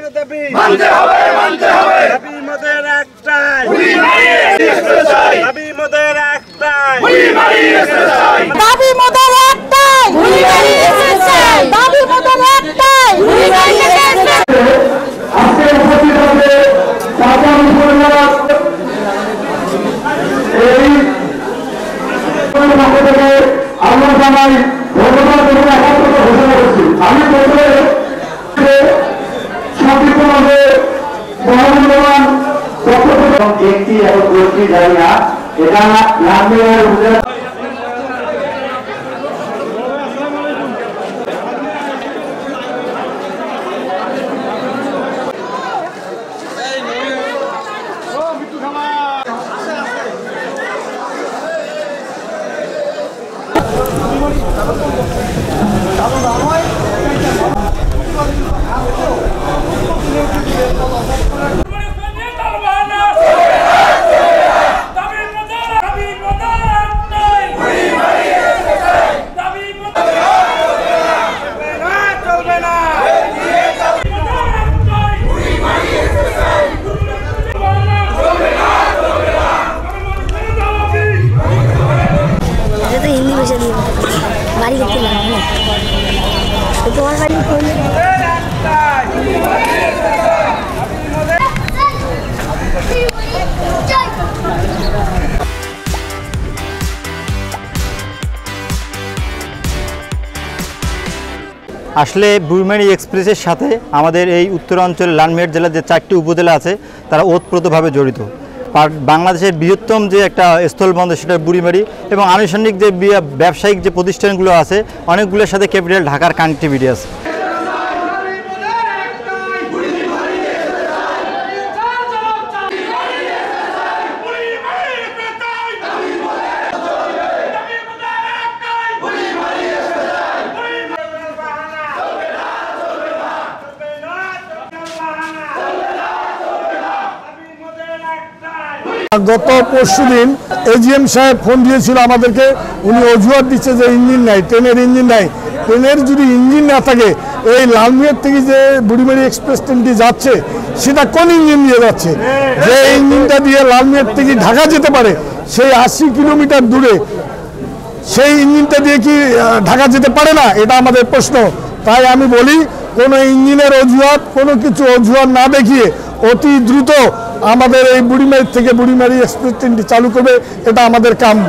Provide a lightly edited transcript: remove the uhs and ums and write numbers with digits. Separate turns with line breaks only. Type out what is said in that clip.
মানতে হবে দাবি মোদের একটাই দাবি মোদের একটাই
দাবি মোদের একটাই দাবি মোদের একটাই
আজকে উপস্থিত হবে সাধারণ উপজেলা এই পক্ষ থেকে আমরা জানাই ধন্যবাদ এবং একাত্মতা ঘোষণা করছি। আমি প্রথমে শান্তিপূর্ণভাবে মহামূল্যবান একটি এবং গোষ্ঠী যায় না, এটা লালমিয়ার উপজেলা
বাড়ি করতে লাগবে তোমার বাড়ি
আসলে বুড়িমারি এক্সপ্রেসের সাথে আমাদের এই উত্তরাঞ্চল লালমিয়ার জেলার যে 4টি উপজেলা আছে তারা ওতপ্রোতভাবে জড়িত। বাংলাদেশের বৃহত্তম যে একটা স্থলবন্দর সেটা বুড়িমারি এবং আনুষঙ্গিক যে ব্যবসায়িক যে প্রতিষ্ঠানগুলো আছে অনেকগুলোর সাথে ক্যাপিটাল ঢাকার কানেক্টিভিটি আছে।
গত পরশুদিন এজিএম সাহেব ফোন দিয়েছিল আমাদেরকে, উনি অজুহাত দিচ্ছে যে ইঞ্জিন নাই, ট্রেনের ইঞ্জিন নাই। ট্রেনের যদি ইঞ্জিন না থাকে এই লালমিয়ার থেকে যে বুড়িমারি এক্সপ্রেস ট্রেনটি যাচ্ছে সেটা কোন ইঞ্জিন দিয়ে যাচ্ছে? যে ইঞ্জিনটা দিয়ে লালমিয়ার থেকে ঢাকা যেতে পারে সেই 80 কিলোমিটার দূরে সেই ইঞ্জিনটা দিয়ে কি ঢাকা যেতে পারে না? এটা আমাদের প্রশ্ন। তাই আমি বলি কোনো ইঞ্জিনের অজুহাত কোনো কিছু অজুহাত না দেখিয়ে অতি দ্রুত আমাদের এই বুড়িমারি থেকে বুড়িমারি এক্সপ্রেস ট্রেনটি চালু করবে, এটা আমাদের কাম্য।